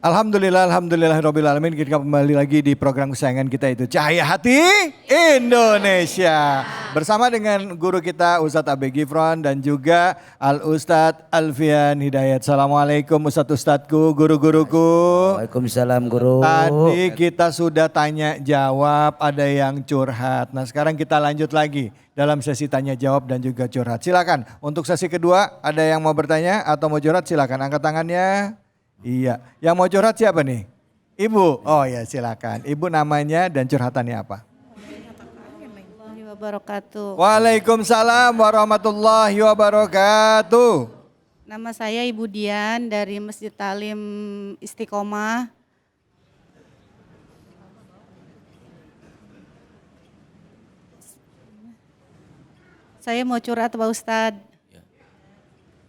Alhamdulillahirabbil alamin. Kita kembali lagi di program kesayangan kita itu Cahaya Hati Indonesia. Bersama dengan guru kita Ustadz Abe Gifron dan juga Al Ustadz Alfian Hidayat. Assalamualaikum Ustadz-ustadzku, guru-guruku. Waalaikumsalam guru. Tadi kita sudah tanya jawab, ada yang curhat. Nah sekarang kita lanjut lagi dalam sesi tanya jawab dan juga curhat. Silakan untuk sesi kedua, ada yang mau bertanya atau mau curhat silakan angkat tangannya. Iya, yang mau curhat siapa nih? Ibu, oh ya silakan. Ibu namanya dan curhatannya apa? Wabarakatuh. Waalaikumsalam warahmatullahi wabarakatuh. Nama saya Ibu Dian dari Masjid Talim Istiqomah. Saya mau curhat Pak Ustadz.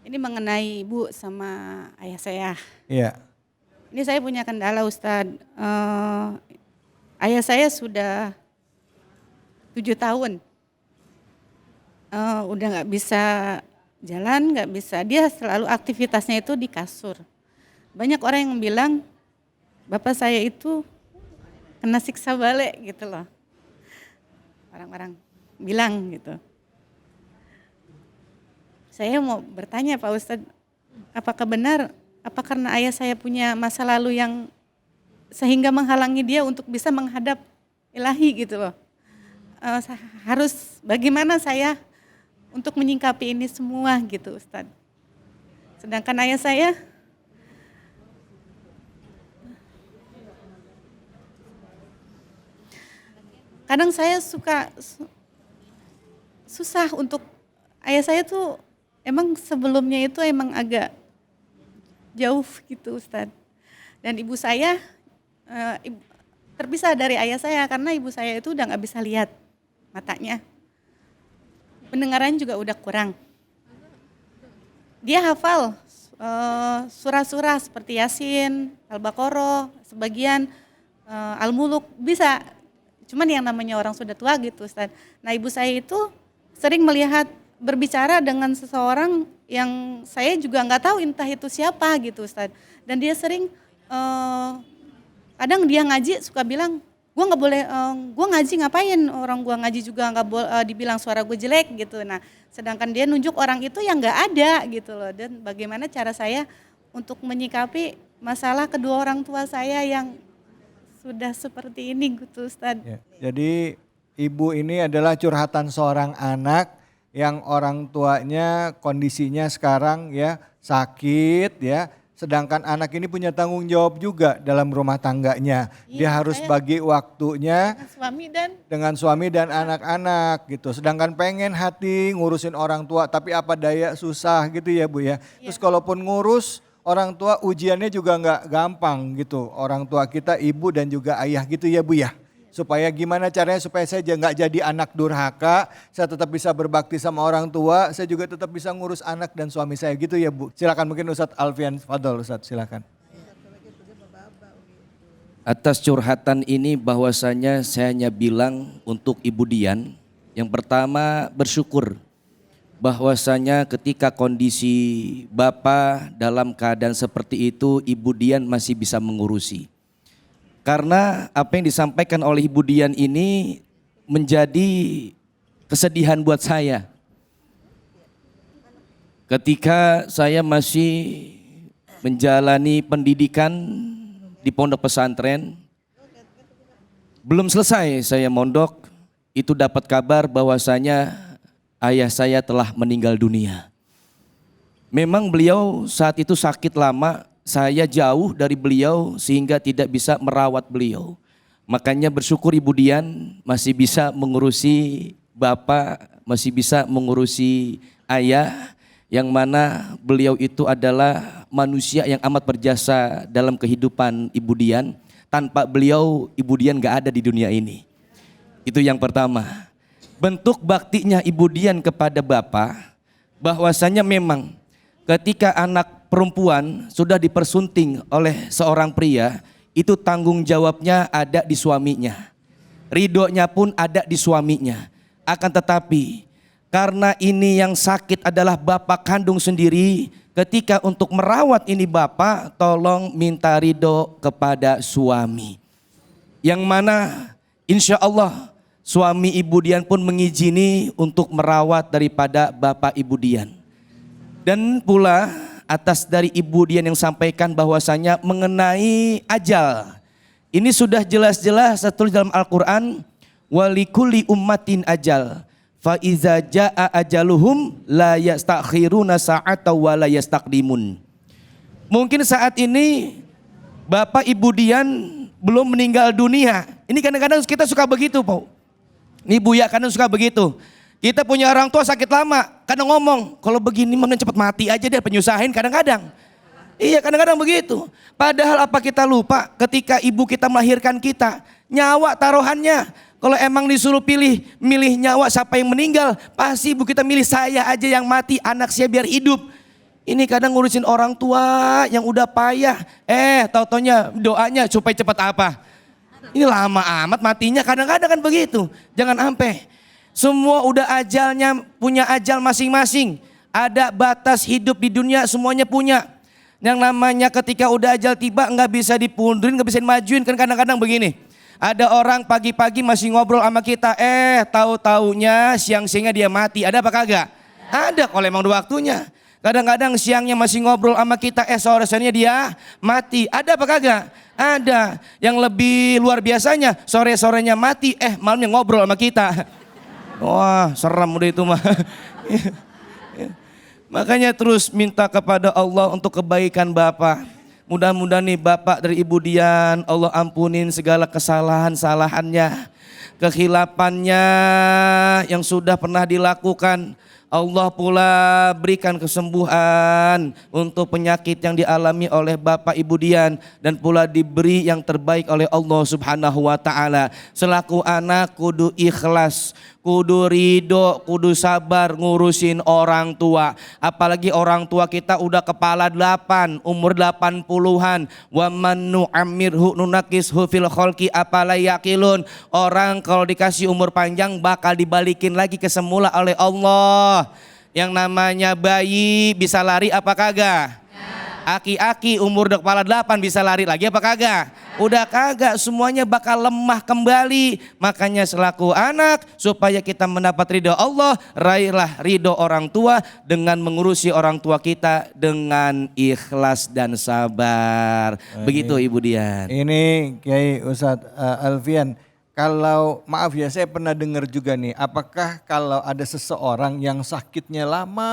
Ini mengenai ibu sama ayah saya. Iya. Ini saya punya kendala Ustadz. Ayah saya sudah 7 tahun. Udah gak bisa jalan, gak bisa. Dia selalu aktivitasnya itu di kasur. Banyak orang yang bilang, bapak saya itu kena siksa balik gitu loh. Orang-orang bilang gitu. Saya mau bertanya Pak Ustadz, apakah benar, apa karena ayah saya punya masa lalu yang sehingga menghalangi dia untuk bisa menghadap ilahi gitu loh. Harus bagaimana saya untuk menyingkapi ini semua gitu Ustadz. Sedangkan ayah saya kadang saya susah untuk ayah saya tuh emang sebelumnya itu emang agak jauh gitu Ustadz. Dan ibu saya terpisah dari ayah saya karena ibu saya itu udah gak bisa lihat matanya. Pendengaran juga udah kurang. Dia hafal surah-surah seperti Yasin, Al-Baqarah, sebagian Al-Muluk bisa. Cuman yang namanya orang sudah tua gitu Ustadz. Nah ibu saya itu sering melihat berbicara dengan seseorang yang saya juga nggak tahu entah itu siapa gitu Ustadz. Dan dia sering kadang dia ngaji suka bilang, gue nggak boleh, gue ngaji ngapain, orang gue ngaji juga nggak boleh dibilang suara gue jelek gitu. Nah sedangkan dia nunjuk orang itu yang nggak ada gitu loh. Dan bagaimana cara saya untuk menyikapi masalah kedua orang tua saya yang sudah seperti ini gitu Ustadz. Ya, jadi ibu ini adalah curhatan seorang anak yang orang tuanya kondisinya sekarang ya sakit ya, sedangkan anak ini punya tanggung jawab juga dalam rumah tangganya. Dia harus bagi waktunya dengan suami dan anak-anak gitu. Sedangkan pengen hati ngurusin orang tua, tapi apa daya susah gitu ya Bu ya. Terus kalaupun ngurus orang tua ujiannya juga nggak gampang gitu. Orang tua kita ibu dan juga ayah gitu ya Bu ya. Supaya gimana caranya supaya saya nggak jadi anak durhaka, saya tetap bisa berbakti sama orang tua, saya juga tetap bisa ngurus anak dan suami saya gitu ya Bu. Silakan mungkin Ustadz Alfian Fadol, Ustadz silakan. Atas curhatan ini bahwasanya saya hanya bilang untuk Ibu Dian, yang pertama bersyukur bahwasanya ketika kondisi Bapak dalam keadaan seperti itu Ibu Dian masih bisa mengurusi. Karena apa yang disampaikan oleh Ibu Dian ini menjadi kesedihan buat saya. Ketika saya masih menjalani pendidikan di pondok pesantren, belum selesai saya mondok, itu dapat kabar bahwasanya ayah saya telah meninggal dunia. Memang beliau saat itu sakit lama, saya jauh dari beliau sehingga tidak bisa merawat beliau. Makanya bersyukur Ibu Dian masih bisa mengurusi Bapak, masih bisa mengurusi ayah, yang mana beliau itu adalah manusia yang amat berjasa dalam kehidupan Ibu Dian. Tanpa beliau Ibu Dian gak ada di dunia ini. Itu yang pertama. Bentuk baktinya Ibu Dian kepada Bapak, bahwasanya memang ketika anak perempuan sudah dipersunting oleh seorang pria, itu tanggung jawabnya ada di suaminya. Ridhonya pun ada di suaminya. Akan tetapi karena ini yang sakit adalah bapak kandung sendiri, ketika untuk merawat ini bapak, tolong minta ridho kepada suami. Yang mana insya Allah suami Ibu Dian pun mengizini untuk merawat daripada bapak Ibu Dian. Dan pula atas dari Ibu Dian yang sampaikan bahwasanya mengenai ajal. Ini sudah jelas-jelas tertulis dalam Al-Quran. Walikulli ummatin ajal. Fa iza jaa ajaluhum la yastakhiruna sa'ata wa la yastaqdimun. Mungkin saat ini Bapak Ibu Dian belum meninggal dunia. Ini kadang-kadang kita suka begitu, Pak. Ini Buya kadang suka begitu. Kita punya orang tua sakit lama, kadang ngomong, kalau begini mending cepat mati aja deh, penyusahin kadang-kadang. Iya, kadang-kadang begitu. Padahal apa kita lupa ketika ibu kita melahirkan kita, nyawa taruhannya. Kalau emang disuruh milih nyawa siapa yang meninggal, pasti ibu kita milih saya aja yang mati, anak saya biar hidup. Ini kadang ngurusin orang tua yang udah payah. Tau-taunya doanya supaya cepat apa. Ini lama amat matinya, kadang-kadang kan begitu. Jangan sampai. Semua udah ajalnya, punya ajal masing-masing. Ada batas hidup di dunia, semuanya punya. Yang namanya ketika udah ajal tiba nggak bisa dipundurin, nggak bisa dimajuin. Kan kadang-kadang begini. Ada orang pagi-pagi masih ngobrol sama kita. Tahu-taunya siang-siangnya dia mati. Ada apa kagak? Ada kalau emang udah waktunya. Kadang-kadang siangnya masih ngobrol sama kita, sore-sorenya dia mati. Ada apa kagak? Ada. Yang lebih luar biasanya, sore-sorenya mati, malamnya ngobrol sama kita. Wah, seram udah itu mah. Makanya terus minta kepada Allah untuk kebaikan Bapak. Mudah-mudahan nih Bapak dari Ibu Dian, Allah ampunin segala kesalahan-salahannya, kehilapannya yang sudah pernah dilakukan. Allah pula berikan kesembuhan untuk penyakit yang dialami oleh Bapak Ibu Dian dan pula diberi yang terbaik oleh Allah Subhanahu wa taala. Selaku anak kudu ikhlas, kudu ridho, kudu sabar ngurusin orang tua. Apalagi orang tua kita udah kepala 8, umur 80-an. Wa man nu'ammirhu nunakishu fil khalqi apala yaqilun. Orang kalau dikasih umur panjang bakal dibalikin lagi ke semula oleh Allah. Yang namanya bayi bisa lari apa kagak? Aki-aki umur udah kepala 8 bisa lari lagi apa kagak? Udah kagak, semuanya bakal lemah kembali. Makanya selaku anak supaya kita mendapat ridho Allah, raihlah ridho orang tua dengan mengurusi orang tua kita dengan ikhlas dan sabar. Begitu Ibu Dian. Ini Kiai Ustadz Alfian. Kalau maaf ya, saya pernah dengar juga nih, apakah kalau ada seseorang yang sakitnya lama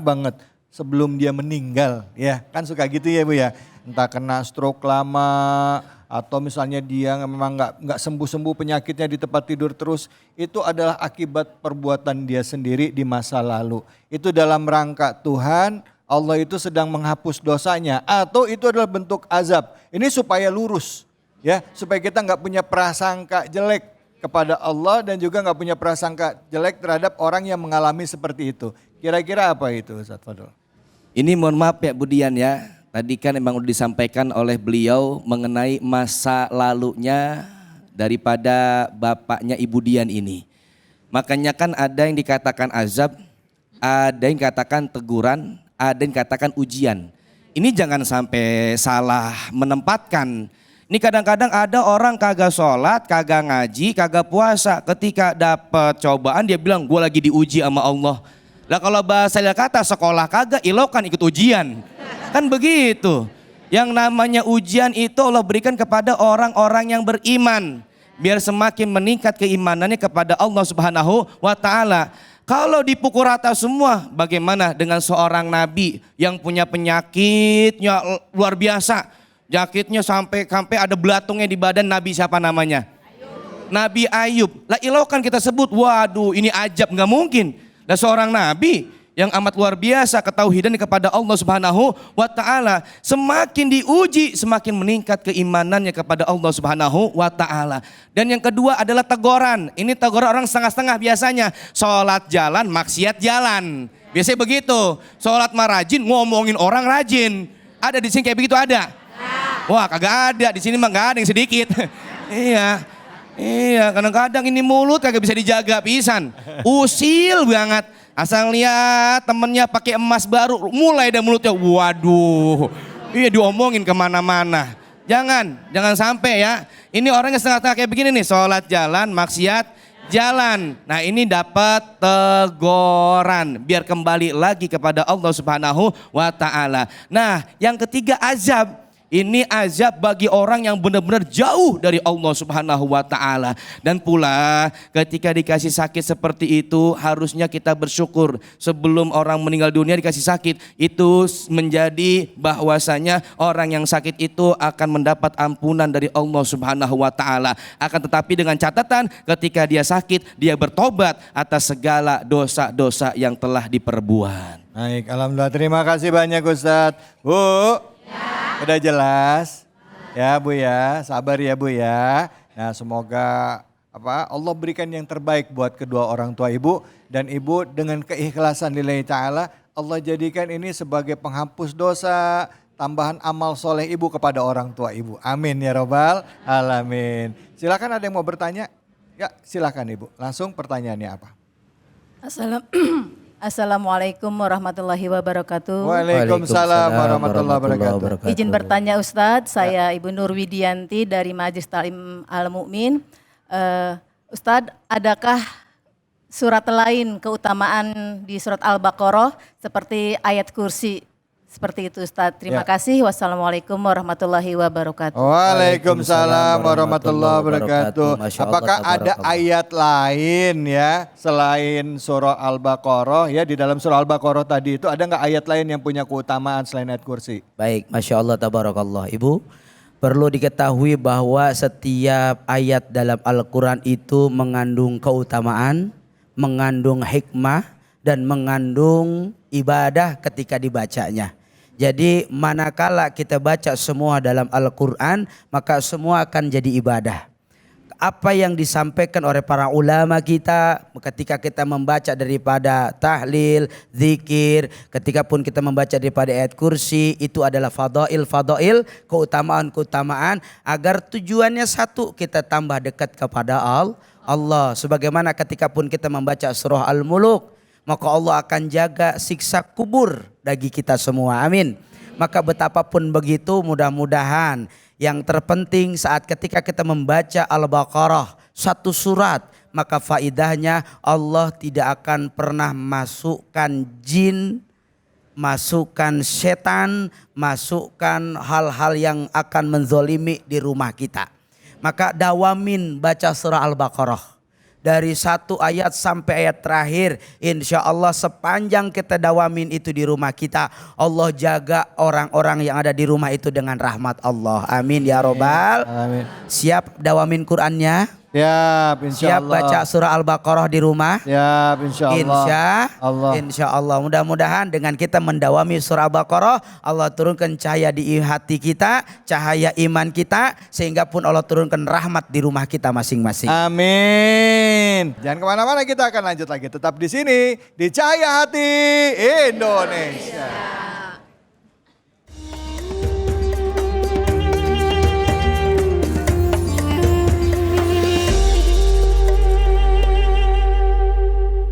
banget sebelum dia meninggal, ya kan suka gitu ya Bu ya, entah kena stroke lama atau misalnya dia memang nggak sembuh-sembuh penyakitnya di tempat tidur terus, itu adalah akibat perbuatan dia sendiri di masa lalu. Itu dalam rangka Tuhan, Allah itu sedang menghapus dosanya atau itu adalah bentuk azab. Ini supaya lurus. Ya, supaya kita nggak punya prasangka jelek kepada Allah dan juga nggak punya prasangka jelek terhadap orang yang mengalami seperti itu. Kira-kira apa itu Ustadz Fadol? Ini mohon maaf ya Bu Dian ya, tadi kan memang udah disampaikan oleh beliau mengenai masa lalunya daripada bapaknya Ibu Dian ini. Makanya kan ada yang dikatakan azab, ada yang katakan teguran, ada yang katakan ujian. Ini jangan sampai salah menempatkan. Ini kadang-kadang ada orang kagak sholat, kagak ngaji, kagak puasa. Ketika dapat cobaan dia bilang gue lagi diuji sama Allah. Lah kalau bahasa kata sekolah kagak, ilokan ikut ujian. Kan begitu. Yang namanya ujian itu Allah berikan kepada orang-orang yang beriman. Biar semakin meningkat keimanannya kepada Allah Subhanahu wa ta'ala. Kalau dipukul rata semua, bagaimana dengan seorang nabi yang punya penyakitnya luar biasa. Jakitnya sampai ada belatungnya di badan. Nabi siapa namanya? Nabi Ayub. Lah ilaukan kita sebut, waduh ini ajab, nggak mungkin. Lah seorang nabi yang amat luar biasa ketauhidan kepada Allah Subhanahu wa taala, semakin diuji semakin meningkat keimanannya kepada Allah Subhanahu wa taala. Dan yang kedua adalah teguran. Ini teguran orang setengah-setengah biasanya. Salat jalan, maksiat jalan. Biasanya begitu. Salat mah rajin, ngomongin orang rajin. Ada di sini kayak begitu ada? Wah kagak ada, di sini mah gak ada yang sedikit. Iya, kadang-kadang ini mulut kagak bisa dijaga pisan. Usil banget. Asal lihat temennya pakai emas baru, mulai dah mulutnya, waduh, iya diomongin kemana-mana. Jangan sampai ya. Ini orangnya setengah-setengah kayak begini nih, sholat jalan, maksiat jalan. Nah ini dapat teguran, biar kembali lagi kepada Allah Subhanahu wa Ta'ala. Nah yang ketiga azab. Ini azab bagi orang yang benar-benar jauh dari Allah Subhanahu wa Ta'ala. Dan pula ketika dikasih sakit seperti itu harusnya kita bersyukur. Sebelum orang meninggal dunia dikasih sakit, itu menjadi bahwasanya orang yang sakit itu akan mendapat ampunan dari Allah Subhanahu wa Ta'ala. Akan tetapi dengan catatan ketika dia sakit, dia bertobat atas segala dosa-dosa yang telah diperbuat. Baik, alhamdulillah, terima kasih banyak Ustadz. Bu, udah jelas ya Bu ya, sabar ya Bu ya. Nah semoga Allah berikan yang terbaik buat kedua orang tua Ibu. Dan Ibu dengan keikhlasan lillahi ta'ala, Allah jadikan ini sebagai penghapus dosa, tambahan amal soleh Ibu kepada orang tua Ibu. Amin ya robbal alamin. Silakan, ada yang mau bertanya? Ya silakan Ibu, langsung pertanyaannya apa? Assalamualaikum warahmatullahi wabarakatuh. Waalaikumsalam warahmatullahi wabarakatuh. Izin bertanya Ustadz, saya Ibu Nur Widianti dari Majelis Ta'lim Al Mu'min. Ustadz, adakah surat lain keutamaan di surat Al-Baqarah seperti ayat kursi? Seperti itu Ustadz. Terima kasih. Wassalamualaikum warahmatullahi wabarakatuh. Waalaikumsalam warahmatullahi wabarakatuh. Apakah ada ayat lain ya selain surah Al-Baqarah ya, di dalam surah Al-Baqarah tadi itu ada nggak ayat lain yang punya keutamaan selain ayat kursi? Baik, Masya Allah, tabarakallah. Ibu, perlu diketahui bahwa setiap ayat dalam Al-Quran itu mengandung keutamaan, mengandung hikmah, dan mengandung ibadah ketika dibacanya. Jadi manakala kita baca semua dalam Al-Quran, maka semua akan jadi ibadah. Apa yang disampaikan oleh para ulama kita ketika kita membaca daripada tahlil, zikir, ketika pun kita membaca daripada ayat kursi, itu adalah fadail, keutamaan-keutamaan agar tujuannya satu, kita tambah dekat kepada Allah. Sebagaimana ketika pun kita membaca surah Al-Muluk, maka Allah akan jaga siksa kubur bagi kita semua. Amin. Maka betapapun begitu, mudah-mudahan yang terpenting saat ketika kita membaca Al-Baqarah satu surat, maka faidahnya Allah tidak akan pernah masukkan jin, masukkan setan, masukkan hal-hal yang akan menzolimi di rumah kita. Maka dawamin baca surah Al-Baqarah. Dari satu ayat sampai ayat terakhir, insya Allah sepanjang kita dawamin itu di rumah kita, Allah jaga orang-orang yang ada di rumah itu dengan rahmat Allah. Amin ya robbal. Amin. Siap dawamin Qurannya? Siap, insya Siap Allah. baca surah Al-Baqarah di rumah? Siap, insya Allah. Insya Allah. Mudah-mudahan dengan kita mendawami surah Al-Baqarah, Allah turunkan cahaya di hati kita, cahaya iman kita, sehingga pun Allah turunkan rahmat di rumah kita masing-masing. Amin. Jangan kemana-mana, kita akan lanjut lagi. Tetap di sini, di Cahaya Hati Indonesia.